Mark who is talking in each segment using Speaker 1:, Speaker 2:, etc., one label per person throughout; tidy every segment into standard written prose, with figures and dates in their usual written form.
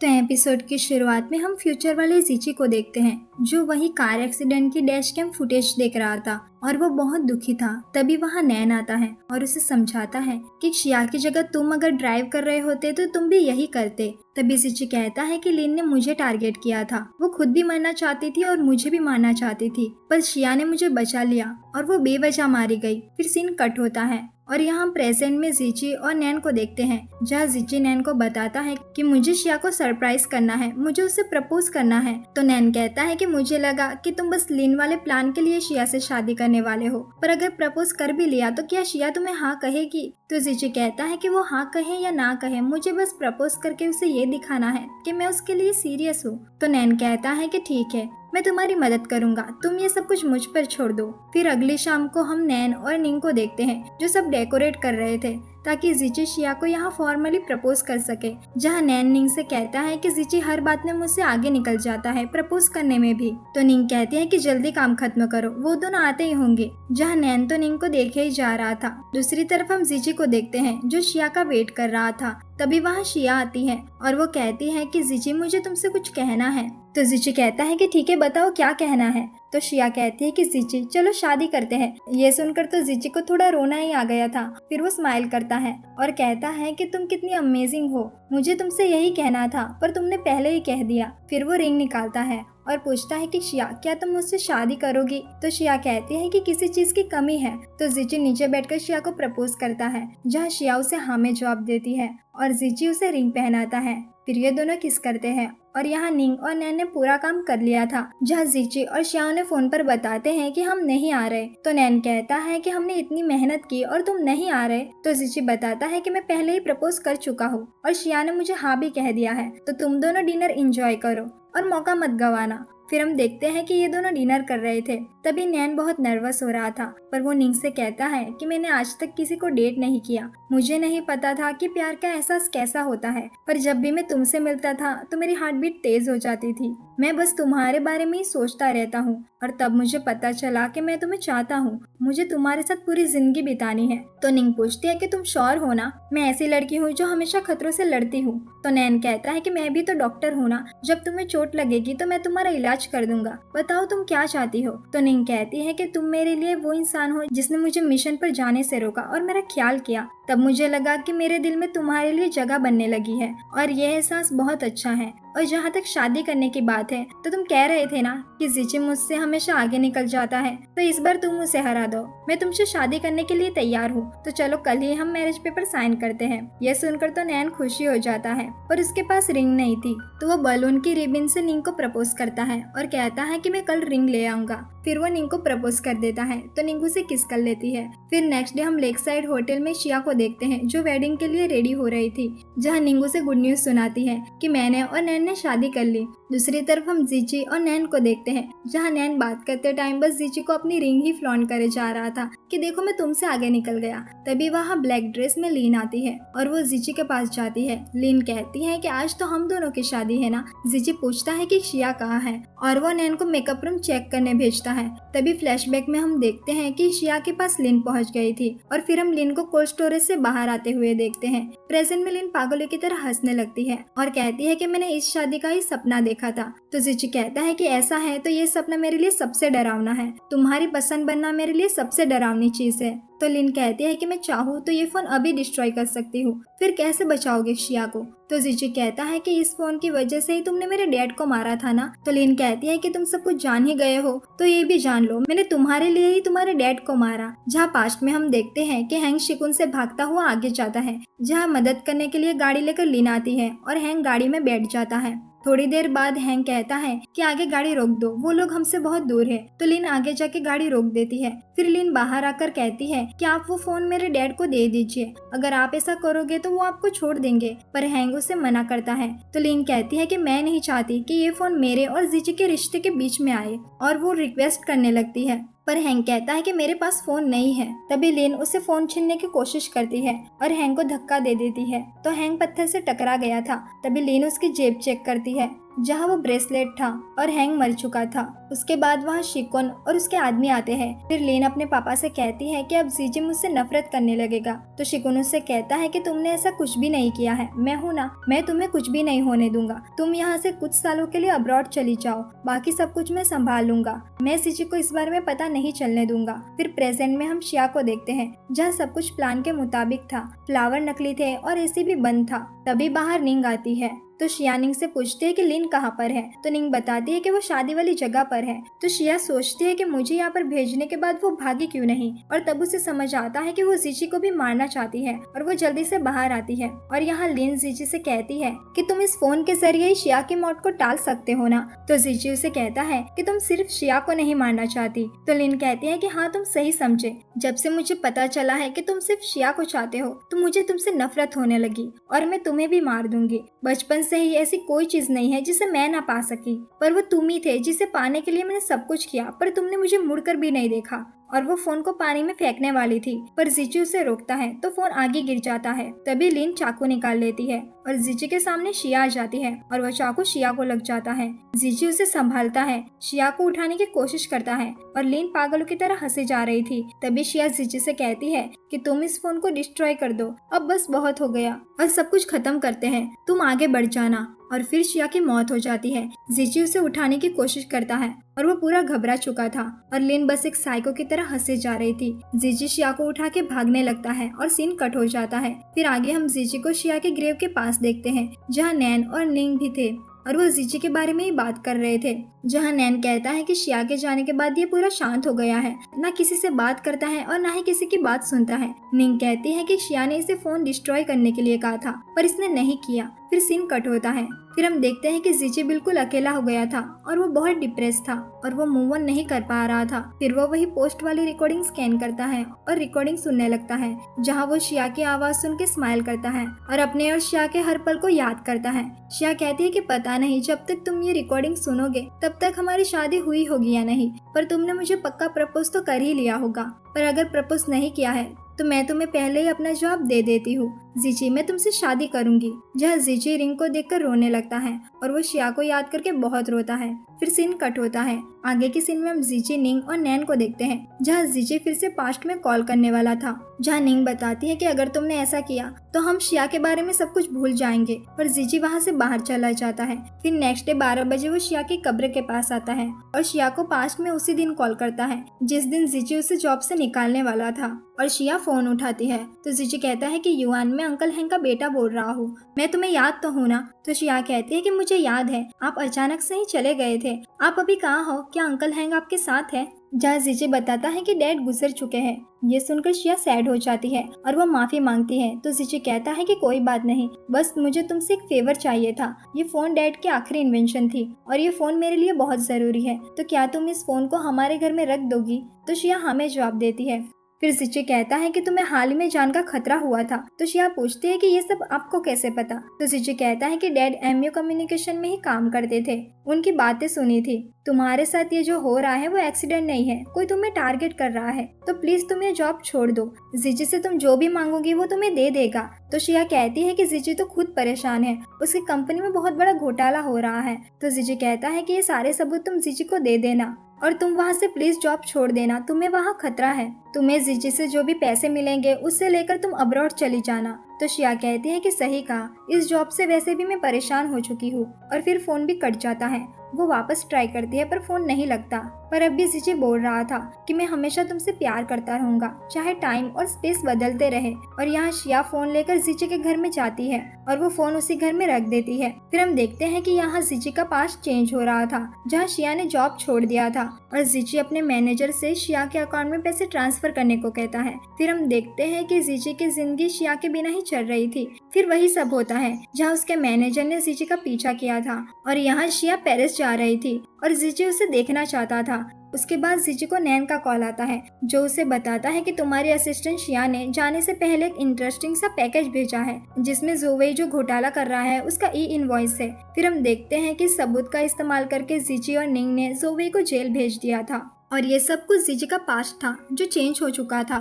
Speaker 1: तो एपिसोड की शुरुआत में हम फ्यूचर वाले जीची को देखते हैं जो वही कार एक्सीडेंट की डैश कैम फुटेज देख रहा था और वो बहुत दुखी था। तभी वहाँ नैन आता है और उसे समझाता है कि शिया की जगह तुम अगर ड्राइव कर रहे होते तो तुम भी यही करते। तभी जीची कहता है कि लिन ने मुझे टारगेट किया था, वो खुद भी मरना चाहती थी और मुझे भी मारना चाहती थी, पर शिया ने मुझे बचा लिया और वो बेवजह मारी गई। फिर सीन कट होता है और यहाँ हम प्रेजेंट में जीची और नैन को देखते हैं, जहाँ जीची नैन को बताता है कि मुझे शिया को सरप्राइज करना है, मुझे उसे प्रपोज करना है। तो नैन कहता है कि मुझे लगा कि तुम बस लिन वाले प्लान के लिए शिया से शादी करने वाले हो, पर अगर प्रपोज कर भी लिया तो क्या शिया तुम्हें हाँ कहेगी? तो जीची कहता है कि वो हाँ कहे या ना कहे, मुझे बस प्रपोज करके उसे ये दिखाना है कि मैं उसके लिए सीरियस हूँ। तो नैन कहता है कि ठीक है, मैं तुम्हारी मदद करूंगा, तुम ये सब कुछ मुझ पर छोड़ दो। फिर अगली शाम को हम नैन और निंग को देखते हैं जो सब डेकोरेट कर रहे थे ताकि जीची शिया को यहाँ फॉर्मली प्रपोज कर सके। जहाँ नैन निंग से कहता है कि जीची हर बात में मुझसे आगे निकल जाता है, प्रपोज करने में भी। तो निंग कहती है कि जल्दी काम खत्म करो, वो दोनों आते ही होंगे। जहाँ नैन तो निंग को देखे ही जा रहा था। दूसरी तरफ हम जीची को देखते हैं जो शिया का वेट कर रहा था। तभी वहाँ शिया आती है और वो कहती है कि जीची मुझे तुमसे कुछ कहना है। तो जीची कहता है कि ठीक है, बताओ क्या कहना है। तो शिया कहती है कि जीची चलो शादी करते हैं। ये सुनकर तो जीची को थोड़ा रोना ही आ गया था। फिर वो स्माइल करता है और कहता है कि तुम कितनी अमेजिंग हो, मुझे तुमसे यही कहना था पर तुमने पहले ही कह दिया। फिर वो रिंग निकालता है और पूछता है कि शिया क्या तुम मुझसे शादी करोगी? तो शिया कहती है कि किसी चीज की कमी है। तो जीची नीचे बैठकर शिया को प्रपोज करता है, जहाँ शिया उसे हाँ में जवाब देती है और जीची उसे रिंग पहनाता है। फिर ये दोनों किस करते हैं और यहाँ निंग और नैन ने पूरा काम कर लिया था। जहाँ जीची और शिया उन्हें फोन पर बताते हैं कि हम नहीं आ रहे। तो नैन कहता है कि हमने इतनी मेहनत की और तुम नहीं आ रहे। तो जीची बताता है कि मैं पहले ही प्रपोज कर चुका हूँ और शिया ने मुझे हाँ भी कह दिया है, तो तुम दोनों डिनर एंजॉय करो और मौका मत गवाना। फिर हम देखते हैं कि ये दोनों डिनर कर रहे थे। तभी नैन बहुत नर्वस हो रहा था, पर वो निंग से कहता है कि मैंने आज तक किसी को डेट नहीं किया, मुझे नहीं पता था कि प्यार का एहसास कैसा होता है, पर जब भी मैं तुमसे मिलता था तो मेरी हार्ट बीट तेज हो जाती थी। मैं बस तुम्हारे बारे में ही सोचता रहता हूँ और तब मुझे पता चला कि मैं तुम्हें चाहता हूँ, मुझे तुम्हारे साथ पूरी जिंदगी बितानी है। तो निंग पूछती है कि तुम श्योर हो ना? मैं ऐसी लड़की हूँ जो हमेशा खतरों से लड़ती हूँ। तो नैन कहता है कि मैं भी तो डॉक्टर हूँ ना, जब तुम्हें चोट लगेगी तो मैं तुम्हारा इलाज कर दूंगा, बताओ तुम क्या चाहती हो? तो निंग कहती है कि तुम मेरे लिए वो इंसान हो जिसने मुझे मिशन पर जाने से रोका और मेरा ख्याल किया। तब मुझे लगा कि मेरे दिल में तुम्हारे लिए जगह बनने लगी है और यह एहसास बहुत अच्छा है। और जहाँ तक शादी करने की बात है तो तुम कह रहे थे ना कि जीची मुझसे हमेशा आगे निकल जाता है, तो इस बार तुम उसे हरा दो, मैं तुमसे शादी करने के लिए तैयार हूँ, तो चलो कल ही हम मैरिज पेपर साइन करते हैं। यह सुनकर तो नैन खुशी हो जाता है, पर उसके पास रिंग नहीं थी, तो वो बलून की रिबन से निंग को प्रपोज करता है और कहता है कि मैं कल रिंग ले आऊंगा। फिर वो निंग को प्रपोज कर देता है तो निंग उसे किस कर लेती है। फिर नेक्स्ट डे हम लेक साइड होटल में शिया को देखते हैं जो वेडिंग के लिए रेडी हो रही थी, जहाँ निंग उसे गुड न्यूज सुनाती है कि मैंने और नैन ने शादी कर ली। दूसरी तरफ हम जीची और नैन को देखते हैं, जहाँ नैन बात करते टाइम बस जीची को अपनी रिंग ही फ्लॉन्ट करे जा रहा था कि देखो मैं तुमसे आगे निकल गया। तभी वहाँ ब्लैक ड्रेस में लीन आती है और वो जीची के पास जाती है। लीन कहती है कि आज तो हम दोनों की शादी है ना। जीची पूछता है कि शिया कहाँ है और वो नैन को मेकअप रूम चेक करने भेजता है। तभी फ्लैशबैक में हम देखते हैं कि शिया के पास लिन पहुंच गई थी और फिर हम लिन को कोल्ड स्टोरेज से बाहर आते हुए देखते हैं। प्रेजेंट में लिन पागलों की तरह हंसने लगती है और कहती है कि मैंने इस शादी का ही सपना देखा था। तो जीची कहता है कि ऐसा है तो ये सपना मेरे लिए सबसे डरावना है, तुम्हारी पसंद बनना मेरे लिए सबसे डरावनी चीज है। तो लिन कहती है कि मैं चाहूँ तो ये फोन अभी डिस्ट्रॉय कर सकती हूँ, फिर कैसे बचाओगे शिया को? तो जीची कहता है कि इस फोन की वजह से ही तुमने मेरे डैड को मारा था ना। तो लिन कहती है कि तुम सब कुछ जान ही गए हो तो ये भी जान लो, मैंने तुम्हारे लिए ही तुम्हारे डैड को मारा। जहाँ पास्ट में हम देखते हैं कि हैंग शिकुन से भागता हुआ आगे जाता है, जहाँ मदद करने के लिए गाड़ी लेकर लिन आती है और हैंग गाड़ी में बैठ जाता है। थोड़ी देर बाद हैंग कहता है कि आगे गाड़ी रोक दो, वो लोग हमसे बहुत दूर है। तो लिन आगे जाके गाड़ी रोक देती है। फिर लिन बाहर आकर कहती है कि आप वो फोन मेरे डैड को दे दीजिए, अगर आप ऐसा करोगे तो वो आपको छोड़ देंगे, पर हैंग उसे मना करता है। तो लिन कहती है कि मैं नहीं चाहती कि ये फोन मेरे और जीची के रिश्ते के बीच में आए और वो रिक्वेस्ट करने लगती है, पर हैंग कहता है कि मेरे पास फोन नहीं है। तभी लिन उसे फोन छीनने की कोशिश करती है और हैंग को धक्का दे देती है। तो हैंग पत्थर से टकरा गया था। तभी लिन उसकी जेब चेक करती है जहाँ वो ब्रेसलेट था और हैंग मर चुका था। उसके बाद वहाँ शिकोन और उसके आदमी आते हैं। फिर लिन अपने पापा से कहती है कि अब जीजी मुझसे नफरत करने लगेगा। तो शिकोन उससे कहता है कि तुमने ऐसा कुछ भी नहीं किया है, मैं हूँ ना, मैं तुम्हें कुछ भी नहीं होने दूंगा। तुम यहाँ से कुछ सालों के लिए अब्रॉड चली जाओ, बाकी सब कुछ मैं संभाल लूंगा। मैं जीजी को इस बारे में पता नहीं चलने दूंगा। फिर प्रेजेंट में हम शिया को देखते हैं, जहाँ सब कुछ प्लान के मुताबिक था। फ्लावर नकली थे और एसी भी बंद था। तभी बाहर निंग आती है। तो शिया निंग से पूछती है कि लिन कहाँ पर है। तो निंग बताती है कि वो शादी वाली जगह पर है। तो शिया सोचती है कि मुझे यहाँ पर भेजने के बाद वो भागी क्यों नहीं, और तब उसे समझ आता है कि वो जीजी को भी मारना चाहती है और वो जल्दी से बाहर आती है। और यहाँ लिन जीजी से कहती है कि तुम इस फोन के जरिए ही शिया की मौत को टाल सकते हो ना। तो जीजी उसे कहता है कि तुम सिर्फ शिया को नहीं मारना चाहती। तो लिन कहती है कि हाँ, तुम सही समझे। जब से मुझे पता चला है कि तुम सिर्फ शिया को चाहते हो तो मुझे तुमसे नफरत होने लगी और मैं तुम्हें भी मार दूंगी। बचपन से ही ऐसी कोई चीज नहीं है जिसे मैं ना पा सकी, पर वो तुम ही थे जिसे पाने के लिए मैंने सब कुछ किया, पर तुमने मुझे मुड़कर भी नहीं देखा। और वो फोन को पानी में फेंकने वाली थी, पर जीजी उसे रोकता है तो फोन आगे गिर जाता है। तभी लिन चाकू निकाल लेती है और जीजी के सामने शिया आ जाती है और वो चाकू शिया को लग जाता है। जीजी उसे संभालता है, शिया को उठाने की कोशिश करता है और लिन पागलों की तरह हंसी जा रही थी। तभी शिया जीजी से कहती है कि तुम इस फोन को डिस्ट्रॉय कर दो, अब बस बहुत हो गया और सब कुछ खत्म करते हैं, तुम आगे बढ़ जाना। और फिर शिया की मौत हो जाती है। जीजी उसे उठाने की कोशिश करता है और वो पूरा घबरा चुका था और लिन बस एक साइको की तरह हंसे जा रही थी। जीजी शिया को उठा के भागने लगता है और सीन कट हो जाता है। फिर आगे हम जीजी को शिया के ग्रेव के पास देखते हैं, जहाँ नैन और निंग भी थे और वो जीजी के बारे में ही बात कर रहे थे। जहाँ नैन कहता है कि शिया के जाने के बाद ये पूरा शांत हो गया है, ना किसी से बात करता है और ना ही किसी की बात सुनता है। निंग कहती है कि शिया ने इसे फोन डिस्ट्रॉय करने के लिए कहा था, पर इसने नहीं किया। फिर सीन कट होता है। फिर हम देखते हैं कि जीजी बिल्कुल अकेला हो गया था और वो बहुत डिप्रेस था और वो मूव ऑन नहीं कर पा रहा था। फिर वो वही पोस्ट वाली रिकॉर्डिंग स्कैन करता है और रिकॉर्डिंग सुनने लगता है, जहाँ वो शिया की आवाज सुन के स्माइल करता है और अपने और शिया के हर पल को याद करता है। शिया कहती है कि पता नहीं जब तक तुम ये रिकॉर्डिंग सुनोगे तब तक हमारी शादी हुई होगी या नहीं, पर तुमने मुझे पक्का प्रपोज तो कर ही लिया होगा, पर अगर प्रपोज नहीं किया है तो मैं तुम्हें पहले ही अपना जवाब दे देती हूँ, जीजी मैं तुमसे शादी करूंगी। जहाँ जीजी रिंग को देखकर रोने लगता है और वो शिया को याद करके बहुत रोता है। फिर सीन कट होता है। आगे की सीन में हम जीजी, निंग और नैन को देखते हैं, जहाँ जीजी फिर से पास्ट में कॉल करने वाला था। जहाँ निंग बताती है कि अगर तुमने ऐसा किया तो हम शिया के बारे में सब कुछ भूल जाएंगे, पर जीजी वहाँ से बाहर चला जाता है। फिर नेक्स्ट डे 12 बजे वो शिया की कब्र के पास आता है और शिया को पास्ट में उसी दिन कॉल करता है जिस दिन जीजी उसे जॉब से निकालने वाला था। और शिया फोन उठाती है तो जीजी कहता है कि युआन, मैं अंकल हैंग का बेटा बोल रहा हूँ, मैं तुम्हें याद तो हूँ ना। तो शिया कहती है कि मुझे याद है, आप अचानक से ही चले गए थे, आप अभी कहाँ हो, क्या अंकल हैंग आपके साथ है। जहाँ जीजी बताता है कि डैड गुजर चुके हैं। ये सुनकर शिया सैड हो जाती है और वो माफी मांगती है। तो जीजी कहता है कि कोई बात नहीं, बस मुझे तुमसे एक फेवर चाहिए था। ये फोन डैड की आखिरी इन्वेंशन थी और ये फोन मेरे लिए बहुत जरूरी है, तो क्या तुम इस फोन को हमारे घर में रख दोगी। तो शिया हमें जवाब देती है। फिर जीजी कहता है कि तुम्हें हाल ही में जान का खतरा हुआ था। तो शिया पूछती है कि ये सब आपको कैसे पता। तो जीजी कहता है कि डैड एमयू कम्युनिकेशन में ही काम करते थे, उनकी बातें सुनी थी। तुम्हारे साथ ये जो हो रहा है वो एक्सीडेंट नहीं है, कोई तुम्हें टारगेट कर रहा है, तो प्लीज तुम ये जॉब छोड़ दो। जीजी से तुम जो भी मांगोगी वो तुम्हें दे देगा। तो शिया कहती है कि जीजी तो खुद परेशान है, उसकी कंपनी में बहुत बड़ा घोटाला हो रहा है। तो जीजी कहता है कि ये सारे सबूत तुम जीजी को दे देना और तुम वहाँ से प्लीज जॉब छोड़ देना, तुम्हें वहाँ खतरा है। तुम्हें जीजी से जो भी पैसे मिलेंगे उससे लेकर तुम अब्रॉड चली जाना। तो शिया कहती है कि सही कहा, इस जॉब से वैसे भी मैं परेशान हो चुकी हूँ। और फिर फोन भी कट जाता है। वो वापस ट्राई करती है पर फोन नहीं लगता। पर अब भी जीजी बोल रहा था कि मैं हमेशा तुमसे प्यार करता रहूंगा, चाहे टाइम और स्पेस बदलते रहे। और यहाँ शिया फोन लेकर जीजी के घर में जाती है और वो फोन उसी घर में रख देती है। फिर हम देखते हैं कि यहाँ जीजी का पास्ट चेंज हो रहा था, जहाँ शिया ने जॉब छोड़ दिया था और जीजी अपने मैनेजर से शिया के अकाउंट में पैसे ट्रांसफर करने को कहता है। फिर हम देखते हैं कि जीजी की जिंदगी शिया के बिना ही चल रही थी। फिर वही सब होता है जहाँ उसके मैनेजर ने जीजी का पीछा किया था और यहाँ शिया पेरिस जा रही थी और जीजी उसे देखना चाहता था। उसके बाद जीजी को नैन का कॉल आता है जो उसे बताता है कि तुम्हारी असिस्टेंट शिया ने जाने से पहले एक इंटरेस्टिंग सा पैकेज भेजा है जिसमें जोवेई जो घोटाला कर रहा है उसका ई इनवॉइस है। फिर हम देखते हैं कि सबूत का इस्तेमाल करके जीजी और निंग ने जोवेई को जेल भेज दिया था और ये सब कुछ जीजी का पास्ट था जो चेंज हो चुका था।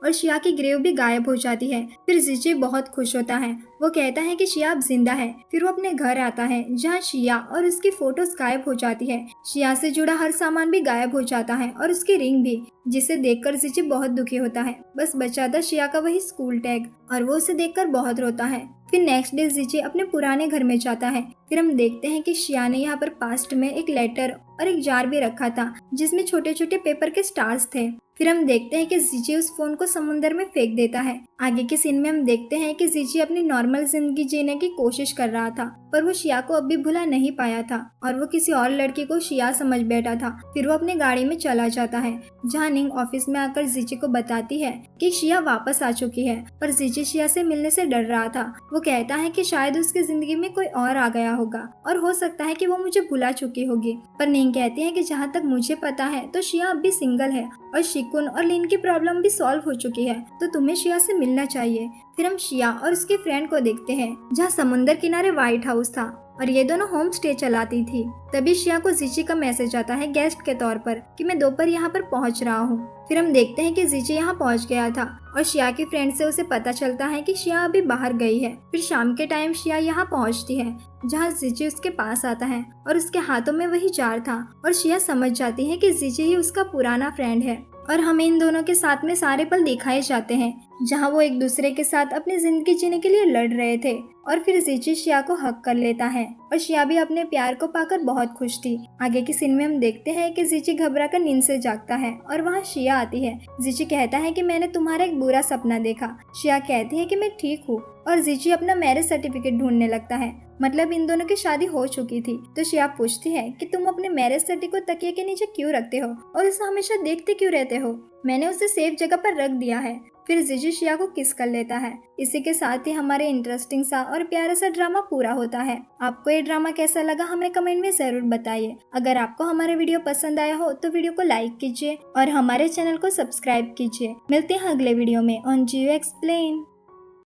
Speaker 1: और शिया की ग्रेव भी गायब हो जाती है। फिर जीजी बहुत खुश होता है, वो कहता है कि शिया अब जिंदा है। फिर वो अपने घर आता है जहाँ शिया और उसकी फोटोज गायब हो जाती है। शिया से जुड़ा हर सामान भी गायब हो जाता है और उसकी रिंग भी, जिसे देखकर जीची बहुत दुखी होता है। बस बचा था शिया का वही स्कूल टैग और वो उसे देखकर बहुत रोता है। फिर नेक्स्ट डे जीची अपने पुराने घर में जाता है। फिर हम देखते हैं कि शिया ने यहाँ पर पास्ट में एक लेटर और एक जार भी रखा था जिसमें छोटे छोटे पेपर के स्टार्स थे। फिर हम देखते हैं कि जीची उस फोन को समुंदर में फेंक देता है। आगे के सीन में हम देखते हैं कि जीची अपनी नॉर्मल जिंदगी जीने की कोशिश कर रहा था, पर वो शिया को अब भी भुला नहीं पाया था और वो किसी और लड़की को शिया समझ बैठा था। फिर वो अपनी गाड़ी में चला जाता है जहाँ निंग ऑफिस में आकर जीची को बताती है कि शिया वापस आ चुकी है, पर जीची शिया से मिलने से डर रहा था। वो कहता है कि शायद उसकी जिंदगी में कोई और आ गया होगा और हो सकता है कि वो मुझे भुला चुकी होगी। पर निंग कहती है कि जहाँ तक मुझे पता है तो शिया अब भी सिंगल है और शिकुन और लिन की प्रॉब्लम भी सॉल्व हो चुकी है, तो तुम्हें शिया से मिलना चाहिए। फिर हम शिया और उसके फ्रेंड को देखते हैं जहाँ समुंदर किनारे व्हाइट हाउस था और ये दोनों होम स्टे चलाती थी। तभी शिया को जीची का मैसेज आता है गेस्ट के तौर पर कि मैं दोपहर यहाँ पर पहुँच रहा हूँ। फिर हम देखते हैं कि जीची यहाँ पहुँच गया था और शिया की फ्रेंड से उसे पता चलता है कि शिया अभी बाहर गई है। फिर शाम के टाइम शिया यहाँ पहुँचती है जहाँ जीची उसके पास आता है और उसके हाथों में वही जार था और शिया समझ जाती है कि जीची ही उसका पुराना फ्रेंड है। और हमें इन दोनों के साथ में सारे पल दिखाए जाते हैं जहाँ वो एक दूसरे के साथ अपनी जिंदगी जीने के लिए लड़ रहे थे। और फिर जीची शिया को हक कर लेता है और शिया भी अपने प्यार को पाकर बहुत खुश थी। आगे की सीन में हम देखते हैं कि जीची घबरा कर नींद से जागता है और वहाँ शिया आती है। जीची कहता है कि मैंने तुम्हारा एक बुरा सपना देखा। शिया कहती है कि मैं ठीक हूँ और जीची अपना मैरिज सर्टिफिकेट ढूंढने लगता है, मतलब इन दोनों की शादी हो चुकी थी। तो शिया पूछती है कि तुम अपने मैरिज सर्टिफिकेट को तकिए के नीचे क्यों रखते हो और उसे हमेशा देखते क्यों रहते हो? मैंने उसे सेफ जगह पर रख दिया है। फिर जीजी शिया को किस कर लेता है। इसी के साथ ही हमारे इंटरेस्टिंग सा और प्यारा सा ड्रामा पूरा होता है। आपको ये ड्रामा कैसा लगा हमें कमेंट में जरूर बताइए। अगर आपको हमारा वीडियो पसंद आया हो तो वीडियो को लाइक कीजिए और हमारे चैनल को सब्सक्राइब कीजिए। मिलते हैं अगले वीडियो में ऑन जियो एक्सप्लेन।